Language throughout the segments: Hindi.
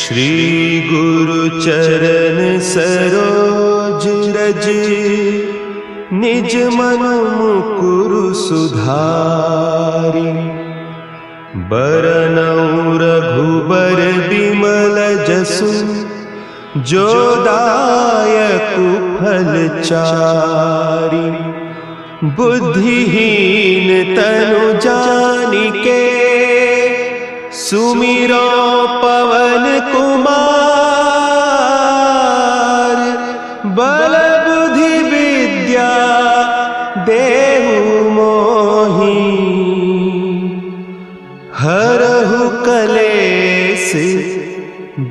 श्री गुरु चरण सरोज रज, निज मन मुकुरु सुधारि। बरनउँ रघुबर बिमल जसु, जो दायकु फल चारि। बुद्धिहीन तनु जानिके, सुमिरो पवन कुमार। बल बुद्धि विद्या देहु मोहि, हरहु कलेस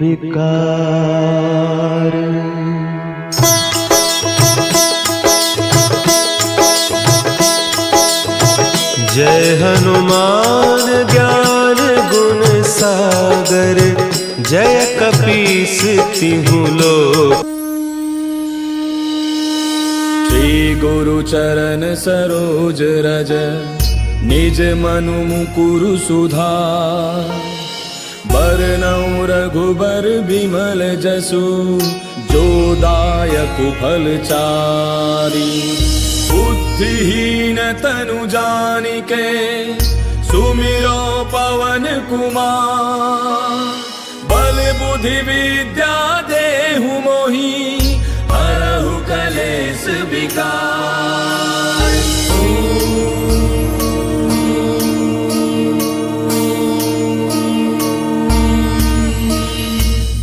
विकार। जय हनुमान ज्ञान गुण सागर, जय कपीस तिहुँ लोक। श्री गुरु चरण सरोज रज, निज मनु मुकुरु सुधार। बरनउँ रघुबर बिमल जसु, जो दायकु फल चारि। बुद्धिहीन तनु जानिके, सुमिरो पवन कुमार। बल बुद्धि विद्या देहु मोहि, हरहु कलेस विकार।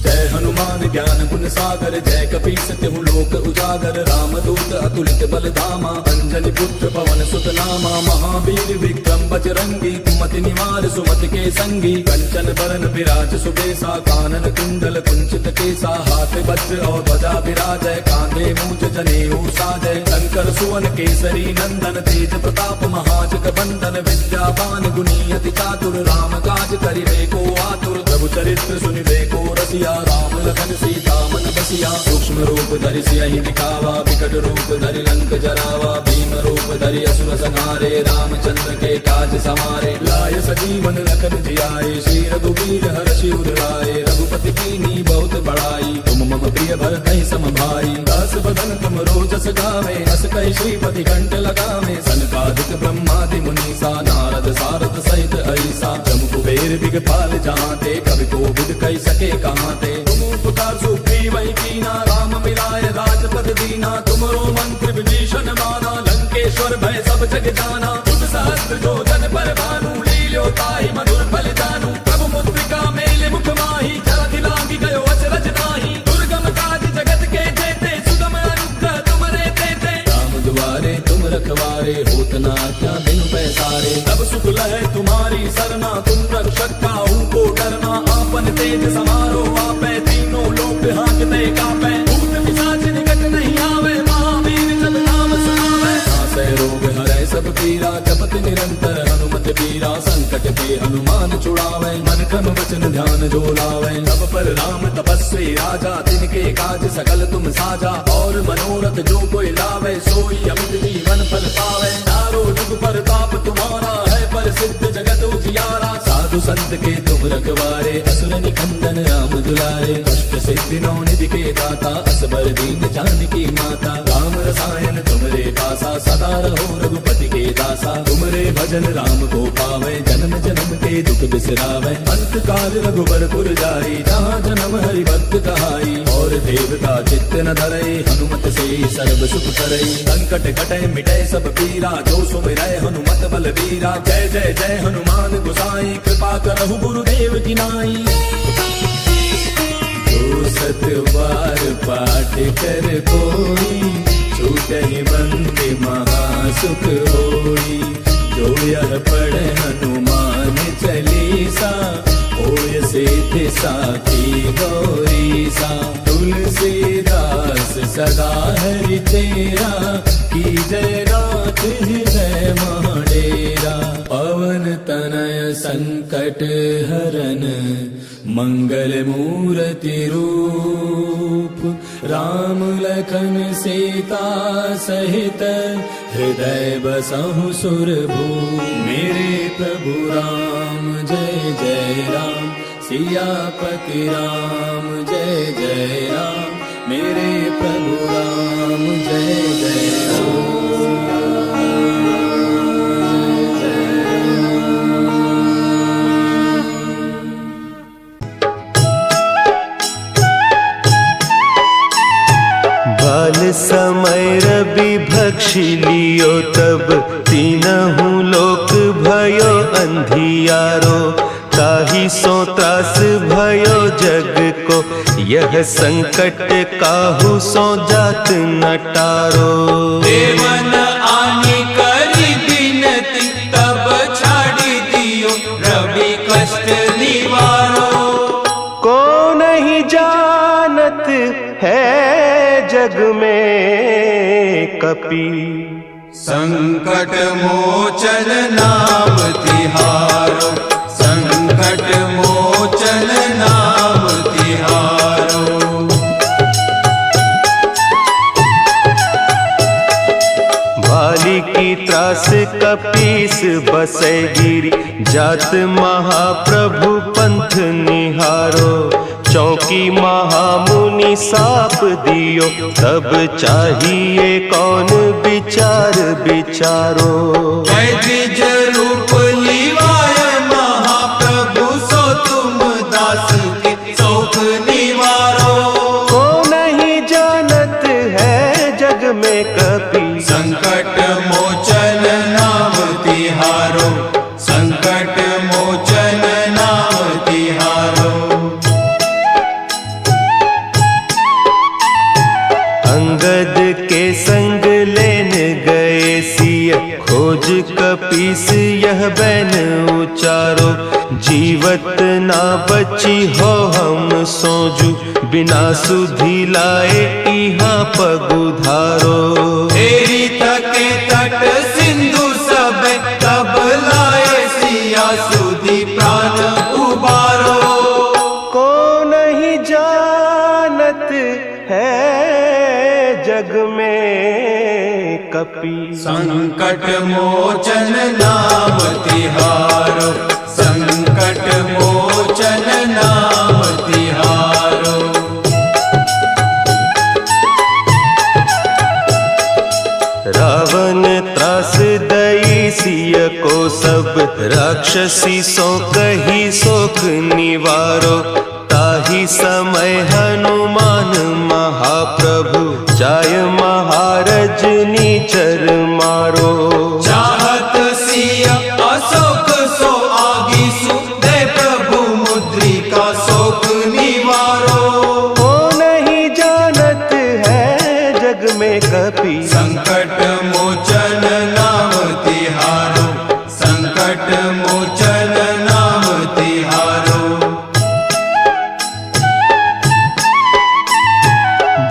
जय हनुमान ज्ञान गुण सागर, जय कपीस तिहुँ लोक उजागर। रामदूत अतुलित बल धामा, अंजनी पुत्र पवन सुत नामा। महावीर विक्रम बजरंगी, कुमति निवार सुमति के संगी। कंचन बरन विराज सुबेसा, कानन कुंडल कुंचित केसा। हाथ वज्र और ध्वजा विराजय, कांधे मूंज जनेऊ साजय। शंकर सुवन केसरी नंदन, तेज प्रताप महाजग बंदन। विद्यावान गुणी अति चातुर, राम काज करिबे को आतुर। प्रभु चरित्र सुनिबे को रसिया, राम लखन सीता मन बसिया। सूक्ष्म रूप धरि सियहि दिखावा, विकट रूप धरि लंक जरावा। भीम रूप धरि असुर संहारे, रामचंद्र के काज समारे। लाय सजीवन लखन जियाए, श्री रघुवीर हर्षि उर लाए। रघुपति कीन्ही बहुत बड़ाई, तुम मम प्रिय भरतहि सम भाई। दास बदन तुम रोजस गावे, अस कहि श्रीपति कंठ लगावे। सनकादिक ब्रह्मादि मुनीसा, नारद सारद सहित अहिसा। जम कुबेर दिगपाल जहांते, कवि कोविद कहि सके कहांते। तुम उपकार सुग्रीव कीना, राम मिलाए राजपद दीना। तुमरो मंत्र विभीषण माना, लंकेश्वर भय सब जग जाना। तुम सहस्त्र जो जन पर भानु, लील्यो ताहि मधुर फल जानू। प्रभु मुद्रिका मेले मुख माहि, जलधि लांघि गयो अचरज नाहि। दुर्गम काज जगत के जेते, सुगम अनुग्रह तुमरे तेते। राम दुआरे तुम रखवारे, होत न आज्ञा बिनु पैसारे। तब सुख लहै तुम्हारी सरना, तुम रक्षक काहू को डरना। आपन तेज समारो आपै, तीनों लोक हांकते कापै। भूत पिशाच निकट नहीं आवे, महावीर जब नाम सुनावे। नासै रोग हरै सब पीरा, जपत निरंतर हनुमत बीरा। संकट के हनुमान छुड़ावे, मन क्रम वचन ध्यान जो लावे। सब पर राम तपस्वी राजा, तिनके काज सकल तुम साजा। और मनोरथ जो कोई लावे, सोई अमित जीवन फल पावे। चारों जुग परताप तुम्हारा है, प्रसिद्ध जगत उजियारा। साधु संत के तुम रखवारे, असुर निकंदन राम दुलारे। अष्ट सिद्धि नौ निधि के दाता, असबर दीन जानकी माता। राम रसायन तुमरे पासा, सदा रहो रघुपति के दासा। तुमरे भजन राम को पावे, जन्म जन्म के दुख बिसरावे। अंत काल रघुबर पुर जाई, जहाँ जन्म हरि भक्त कहाई। और देवता चित्त न धरई, हनुमत से सर्व सुख करई। संकट कटै मिटै सब पीरा, जो सुमिरै हनुमत बल बीरा। जय जय जय हनुमान गोसाई, कृपा करहु गुरुदेव की नाई। जो सत बार पाठ कर कोई, छूटहि बंदे महासुख होई। जो यह पढ़े हनुमान चालीसा, होय सिद्धि साखी गौरीसा। तुलसीदास सदा हरि तेरा, की जय नाथ हृदय महाडेरा। पवन तनय संकट हरन, मंगल मूर्ति रूप। राम लखन सीता सहित, हृदय बसहु सुरभूप। मेरे प्रभु राम जय जय राम, सियापति राम जय जय राम, मेरे प्रभु राम जय जय बाल समय रवि भक्षी लियो तब तीनहु लोक भयो अंधियारो, ताहि सो त्रास भयो जग को, यह संकट काहू सो जात न टारो। देवन आनी करी बिनती, तब छाड़ी दियो रवि कष्ट निवारो। को नहीं जानत है जग में कपि, संकट मोचन नाम तिहारो, संकट मोचन नाम तिहारो। भाली की त्रास कपीस बसै गिरी, जात महाप्रभु पंथ निहारो। चौकी महामुनि साप दियो, तब चाहिए कौन विचार विचारो। द्विज रूप लिवाय महाप्रभु, सो तुम दास के शोक निवारो। को नहीं जानत है जग में कपि, संकट मोचन नाम तिहारो, संकट मोचन नाम तिहारो। अंगद के संग लेन गए सिय, खोज कपीस यह बैन उचारो। जीवत ना बची हो हम सोजू, बिना सुधि लाए इहाँ पगुधारो। तेरी तके तट सिंधु सब, तब लाए सिया सुधि प्राण उबारो। को नहीं जानत है जग में कपि, संकट मोचन नाम तिहारो, संकट मोचन नाम तिहारो। रावण त्रास दई सिय को सब, राक्षसी सो कही सोख निवारो। ताहि समय हनुमान महाप्रभु, जाय महारज नीचर मारो। चाहत सिय अशोक सो आगीसु, दे प्रभु मुद्रिका शोक निवारो। को नहीं जानत है जग में कपि, संकट मोचन नाम तिहारो, संकट मोचन नाम तिहारो।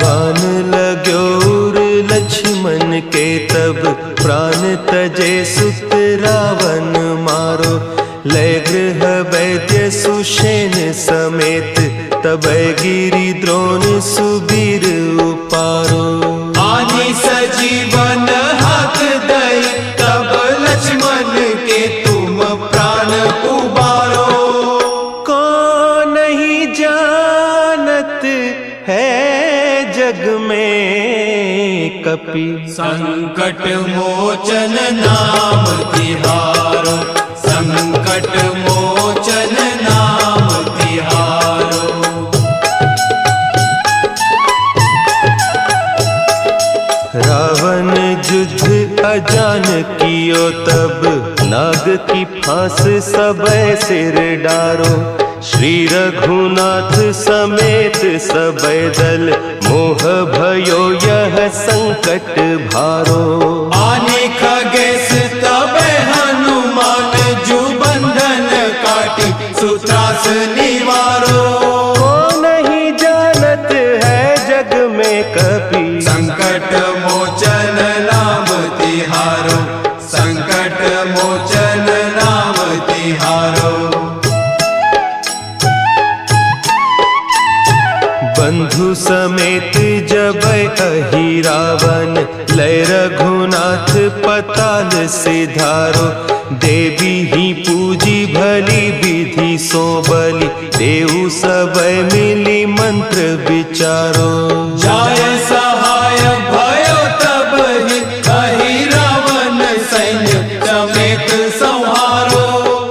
बान लाग्योर लक्ष्मण के तब, प्राण तजे सुत रावण मारो। लय गृह वैद्य सुषेण समेत, तब गिरि द्रोण सुबीर उपारो। आनी सजीवन हाथ दई, तब लक्ष्मण के तुम प्राण उबारो। को नहीं जानत है जग में कपि, संकट मोचन नाम तिहारो, संकट मोचन नाम तिहारो। रावण युद्ध अजान कियो तब, नाग की फांस सबय सिर डारो। श्री रघुनाथ समेत सबय दल, मोह भयो यह संकट भारो। आने खगेश तब हनुमान, जु बंधन काटी सुत्रास निवारो। को नहीं जानत है जग में कपि, संकट मोचन नाम तिहारो, संकट मोचन नाम तिहारो। बंधु समेत जब अहि रावण, लय रघुनाथ पताल सिधारो। देवी ही पूजी भली विधि सो बलि, दे भय मिली मंत्र विचारो। जाय सहाय भयो तब ही कही रावण सैन्य समेत संहारो।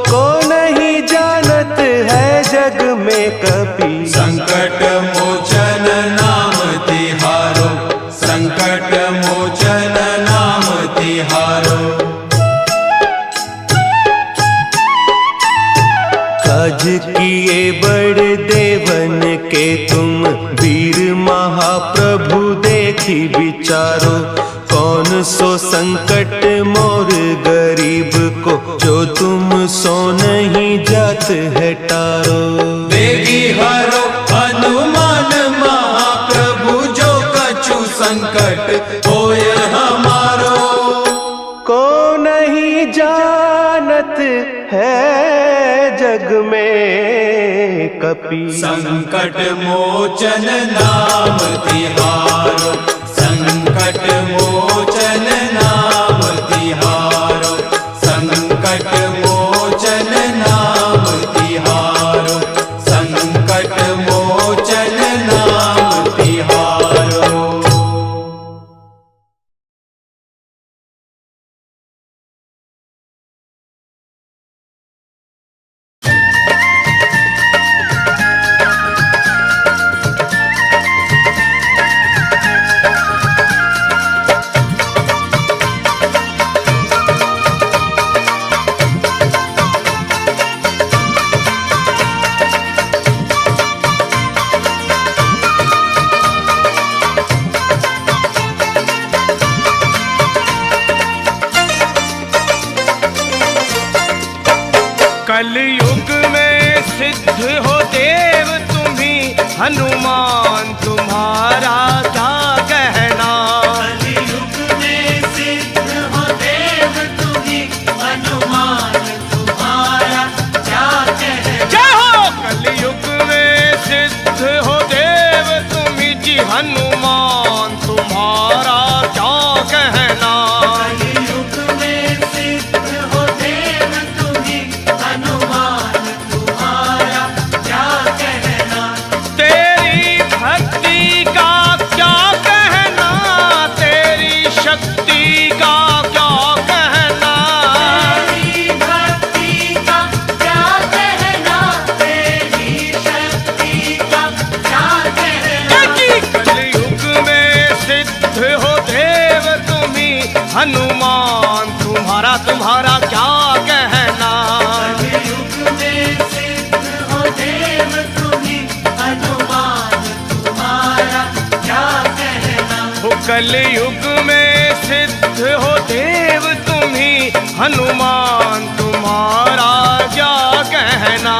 को नहीं जानत है जग में कपि संकट मोचन नाम तिहारो, संकट मोचन नाम तिहारो। काज किए बड़े देवन के तुम वीर महाप्रभु देखी विचारो। कौन सो संकट मोर गरीब को जो तुम सो नहीं जात है टारो। बेगी हरो हनुमान महाप्रभु जो कछु संकट होय हमारो। को नहीं जानत है जग में कपि संकट मोचन नाम तिहारो, संकट मोचन नाम तिहारो, संकट मोचन नाम तिहारो, संकट मोचन नाम तिहारो। कलयुग में सिद्ध हो देव तुम्ही, हनुमान तुम्हारा क्या कहना। कलयुग में सिद्ध हो देव तुम्ही, हनुमान तुम्हारा क्या कहना। जय हो। कलयुग में सिद्ध हो देव तुम्ही जी, हनुमान तुम्हारा क्या कहना। कलयुग में सिद्ध हो देव तुम्ही, हनुमान तुम्हारा क्या कहना। तेरी भक्ति का क्या कहना, तेरी शक्ति का क्या कहना। तेरी भक्ति का क्या कहना, तेरी शक्ति का क्या कहना। कलयुग में सिद्ध हो देव तुम्ही, हनुमान तुम्हारा तुम्हारा क्या कहना। कलयुग में सिद्ध हो देव तुम्ही, हनुमान तुम्हारा क्या कहना। हो कलयुग में सिद्ध हो देव तुम्ही, हनुमान तुम्हारा क्या कहना।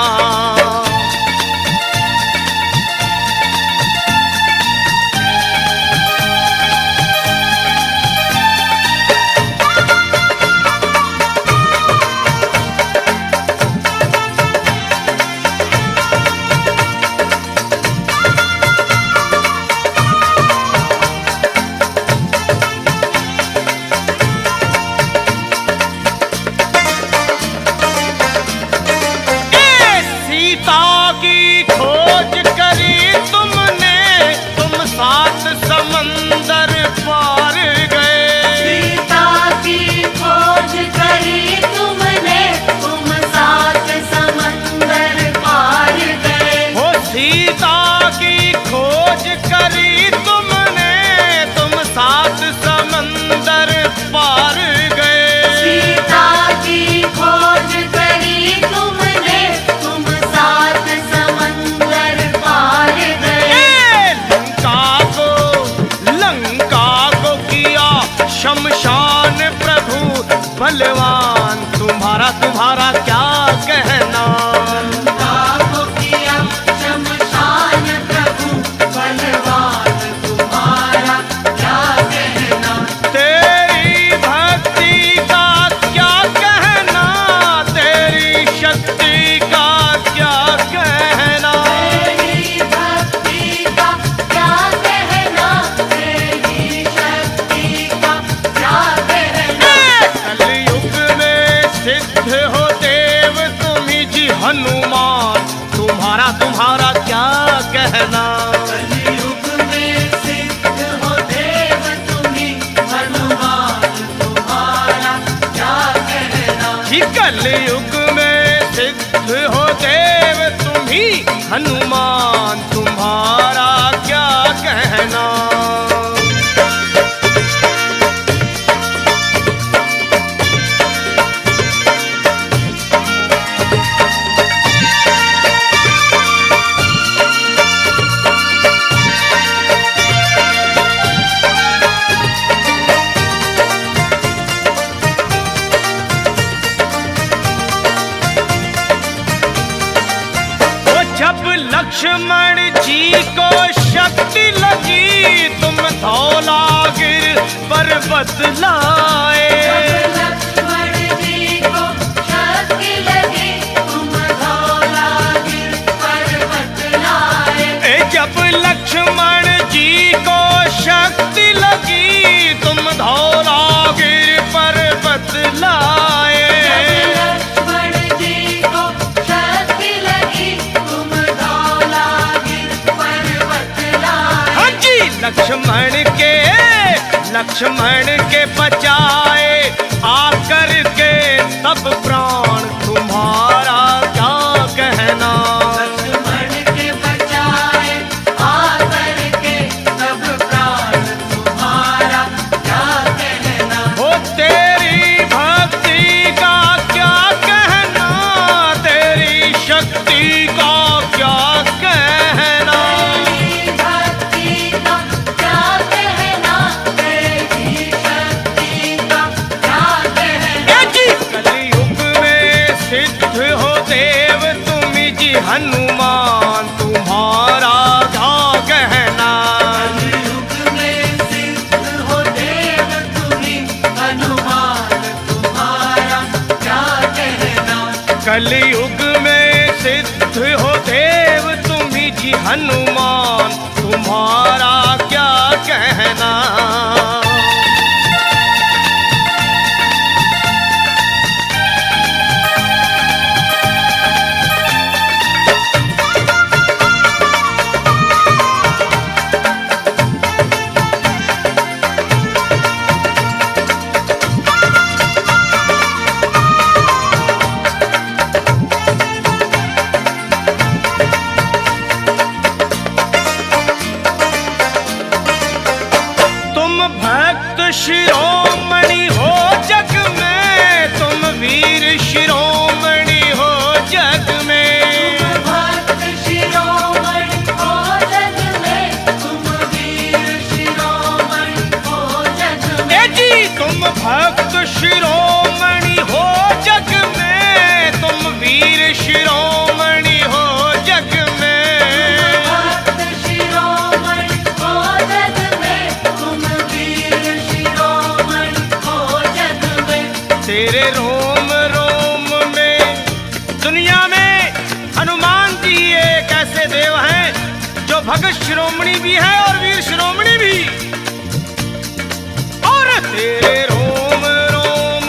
कलयुग में सिद्ध हो देव तुम्ही, हनुमान तुम्हारा क्या कहना। जब लक्ष्मण जी को शक्ति लगी, तुम धौलागिर पर्वत लाए। लक्ष्मण जी को शक्ति लगी, तुम धौलागिर पर्वत लाए। जब लक्ष्मण जी को शक्ति लगी, तुम धौलागिर पर्वत लाए। लक्ष्मण के बचाए आकर के तब प्राण तुम्हारा क्या कहना। लक्ष्मण के बचाए आकर के तब प्राण तुम्हारा क्या कहना। हो तेरी भक्ति का क्या कहना, तेरी शक्ति का क्या कहना। हनुमान तुम्हारा क्या कहना। कलयुग में सिद्ध हो देव तुम्ही, हनुमान तुम्हारा क्या कहना। कलयुग में सिद्ध हो देव तुम्ही जी, हनुमान तुम्हारा क्या कहना। शिरोमणि हो जग में, तुम वीर शिरोमणि हो जग में। तुम भक्त शिरोमणि हो जग में, तुम वीर शिरोमणि हो जग में। जी तुम भक्त शिरोमणि हो जग में, तुम वीर शिरोमणि हो जग में। तेरे रोम रोम में दुनिया में हनुमान जी एक ऐसे देव हैं जो भगत शिरोमणि भी है और वीर शिरोमणि भी। और तेरे रोम रोम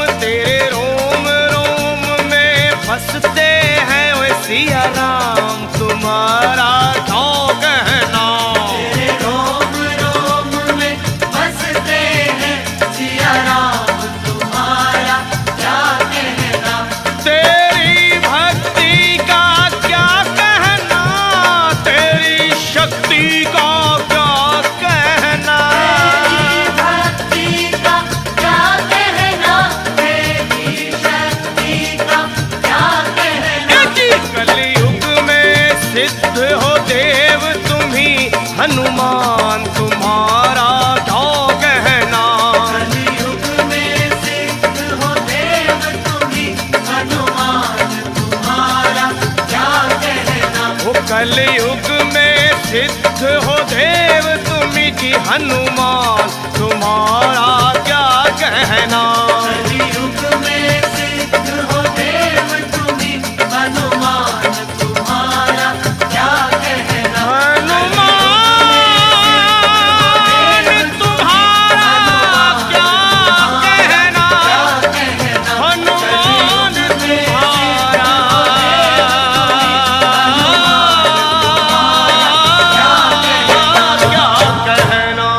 में बसते हैं वे सिया राम तुम्हारा क्या कहना। तेरे रोम रोम में बसते हैं सिया राम तुम्हारा क्या कहना। तेरी भक्ति का क्या कहना, तेरी शक्ति का क्या कहना। तेरी भक्ति का क्या कहना, तेरी शक्ति का क्या कहना। कलयुग में सिद्ध हो देव तुम्ही, हनुमान तुम्हारा क्या कहना। कलयुग में सिद्ध हो देव तुम्ही, हनुमान तुम्हारा क्या कहना। वो कलयुग में सिद्ध हो देव तुम्ही जी, हनुमान तुम्हारा क्या कहना। कलयुग में सिद्ध हो देव तुम्ही, हनुमान तुम्हारा क्या कहना। हनुमान तुम्हारा क्या कहना। हनुमान तुम्हारा क्या कहना।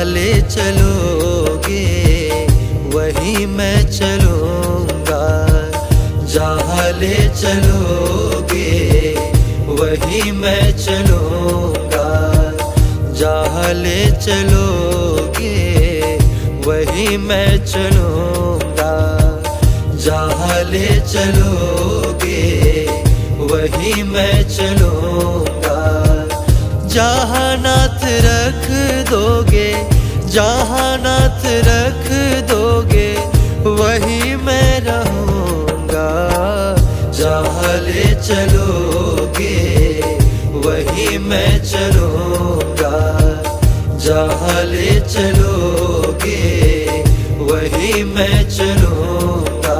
ले चलोगे वहीं मैं चलूँगा, जहाँ ले चलोगे वहीं मैं चलूँगा, जहाँ ले चलोगे वहीं मैं चलूँगा, जहाँ ले चलोगे वहीं मैं चलूँगा। जहाँ नाथ रख दोगे, जहाँ नाथ रख दोगे वहीं मैं रहूँगा, जहाँ ले चलोगे वहीं मैं चलूँगा, जहाँ ले चलोगे वहीं मैं चलूँगा।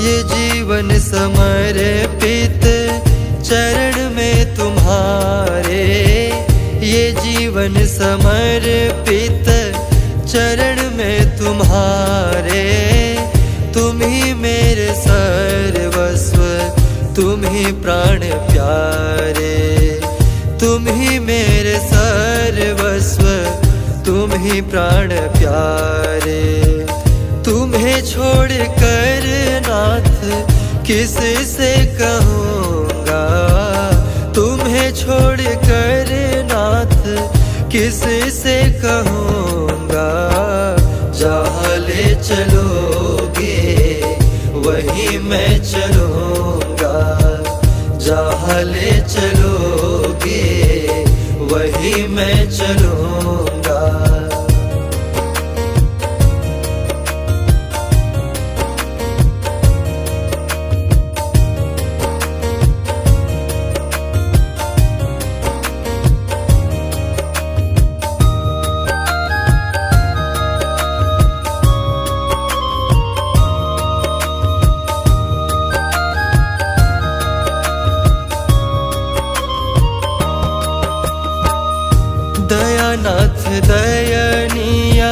ये जीवन समर्पित चरण में तुम्हारे, ये जीवन समर्पित चरण में तुम्हारे। तुम ही मेरे सर्वस्व, तुम ही प्राण प्यारे, तुम ही मेरे सर्वस्व, तुम ही प्राण प्यारे। तुम्हें छोड़ कर नाथ किस से कहूँगा, तुम्हें छोड़ कर नाथ किस से कहूँगा। जहाँ ले चलोगे वहीं मैं चलूँगा, जहाँ ले चलोगे वहीं मैं चलूँगा। दयानाथ दयनीय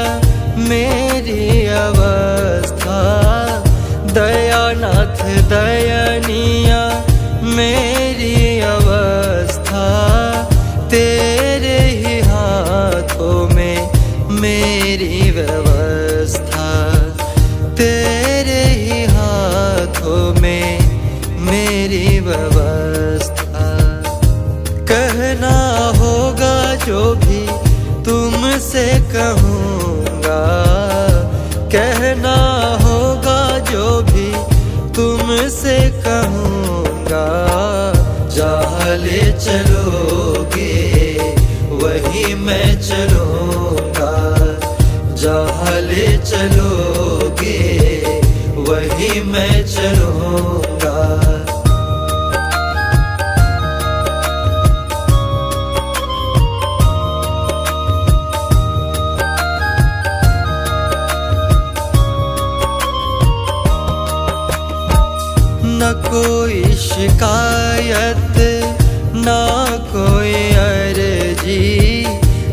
मेरी अवस्था, दयानाथ दयनीय मेरी अवस्था। तेरे ही हाथों में मेरी व्यवस्था, तेरे ही हाथों में मेरी व्यवस्था। कहना होगा जो भी तुमसे कहूँगा, कहना होगा जो भी तुमसे कहूँगा। जहाँ ले चलोगे वहीं मैं चलूँगा, जहाँ ले चलोगे वहीं मैं चलूँगा। न कोई शिकायत, ना कोई अर्जी,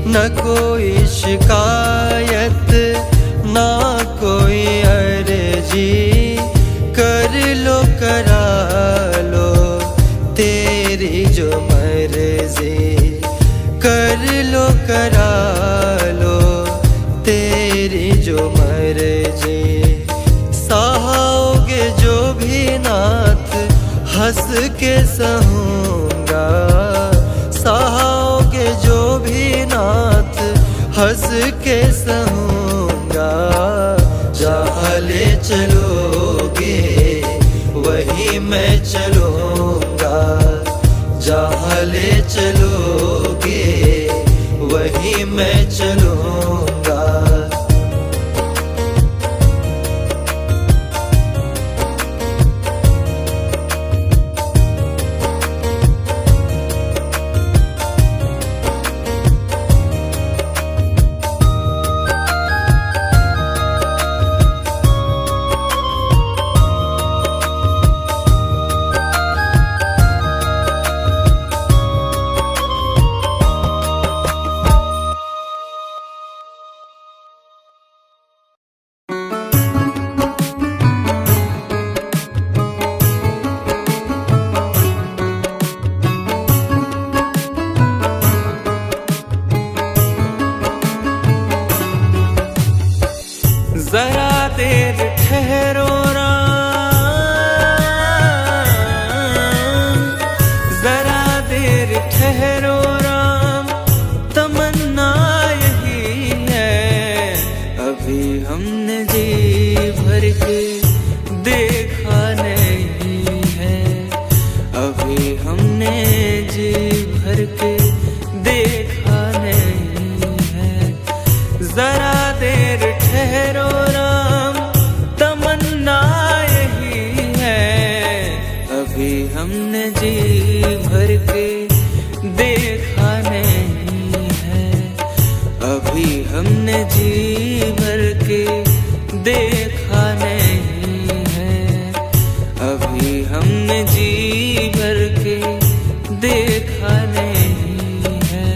न कोई शिकायत, ना कोई अर्जी। कर लो करा लो तेरी जो मर्जी, कर लो करा लो तेरी जो मर्जी। सहाओगे जो भी नाथ हंस के सहूँगा, सहाओगे जो भी नाथ हंस के सहूँगा। जहाँ ले चलोगे वहीं मैं चलूँगा, जहाँ ले चलोगे वहीं मैं चलूँगा। हमने जी भर के देखा नहीं है, अभी हमने जी भर के देखा नहीं है।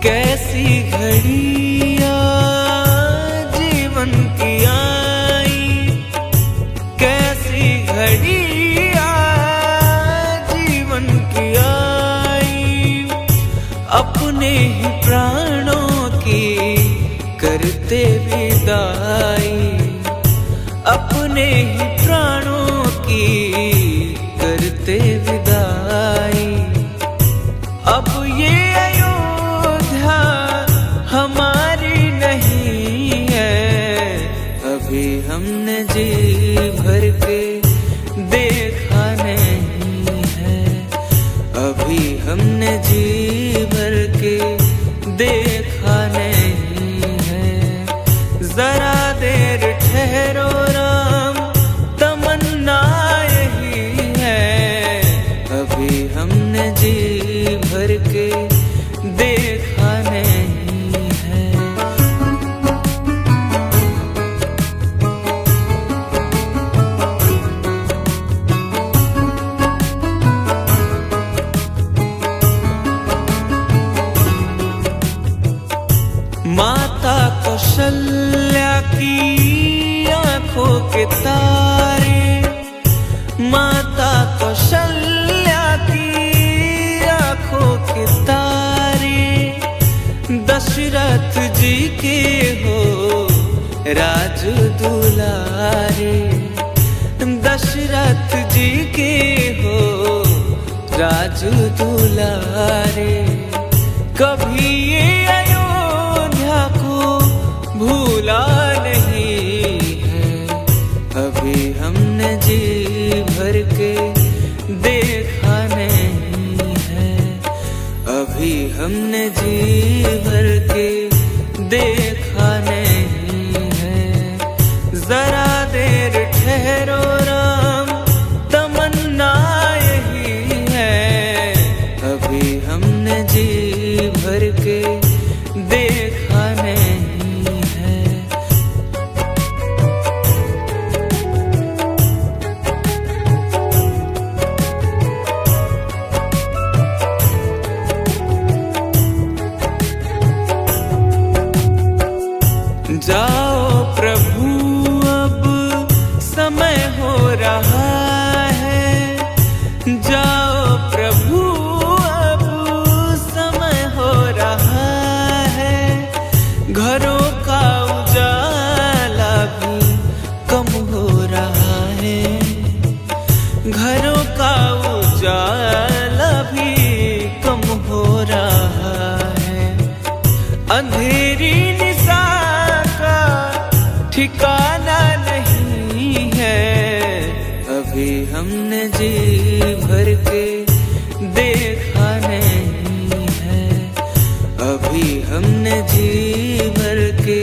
कैसी घड़ियाँ जीवन की आई, कैसी घड़ियाँ जीवन की आई, अपने ही प्राणों की करते विदाई, अपने ही प्राणों की करते विदाई। अब ये अयोध्या हमारी नहीं है, अभी हमने जी भर के देखा नहीं है, अभी हमने जी भर के देखा नहीं है। जरा देर ठहरो राम, तमन्ना यही है, अभी हमने जी भर के देखा नहीं है। माता कौशल्या की आंखों के तारे, माता कौशल्या की आंखों के तारे, दशरथ जी के हो राज दुलारे, दशरथ जी के हो राज दुलारे। कभी ये अयोध्या को भूला नहीं है, अभी हमने जी भर के देखा नहीं है, अभी हमने जी भर के देखा नहीं है। जरा देर ठहरो राम, तमन्ना यही है, अभी हमने जी भर के देखा नहीं है। जाओ प्रभु अब समय हो रहा है, जाओ प्रभु अब समय हो रहा है। घरों का उजाला भी कम हो रहा है, घरों का उजाला भी कम हो रहा है। अंधेरी निशा का ठिकाना नहीं है, अभी हमने जी भर के देखा नहीं है, अभी हमने जी भर के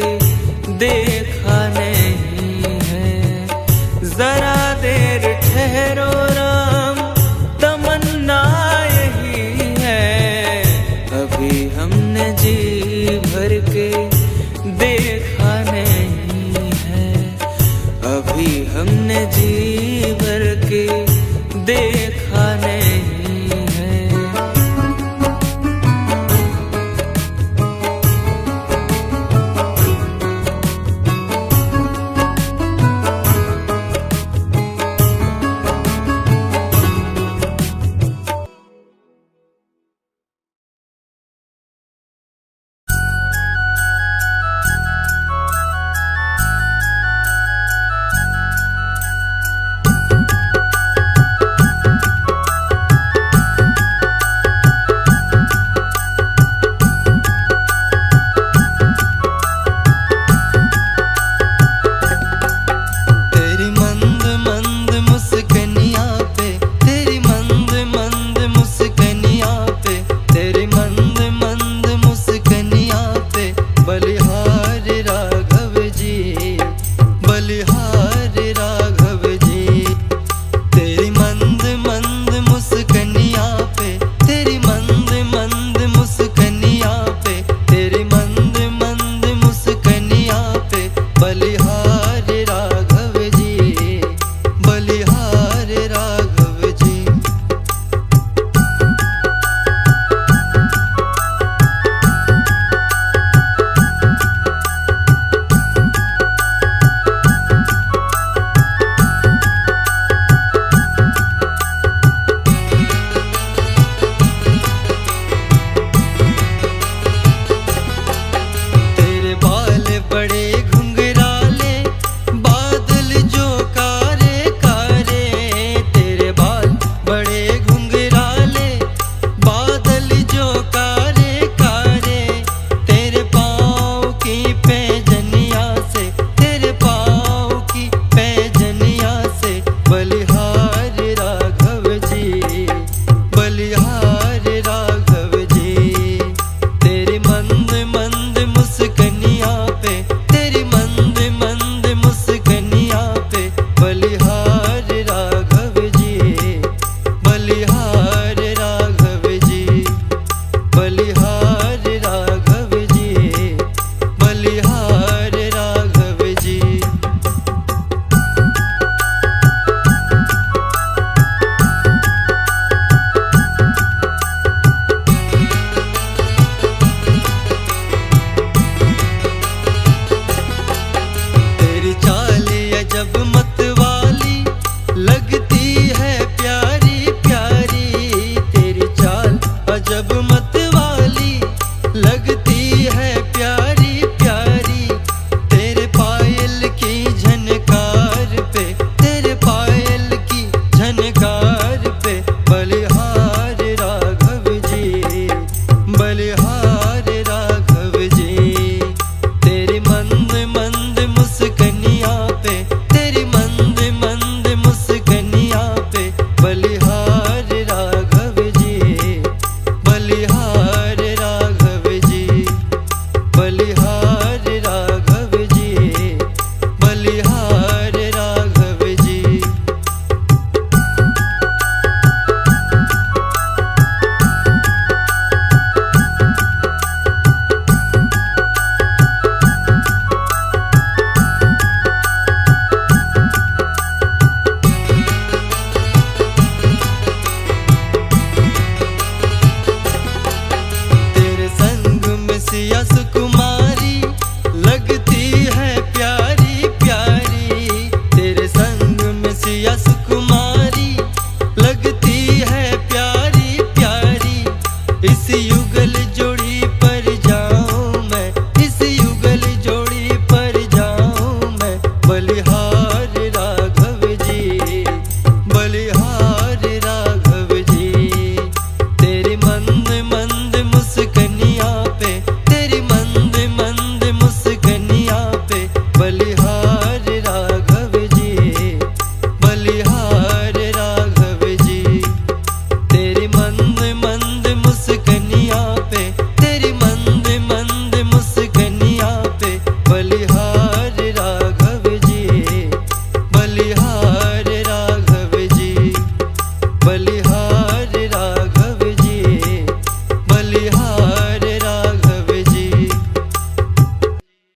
देखा नहीं है। जरा देर ठहरो राम, तमन्ना यही है, अभी हमने जी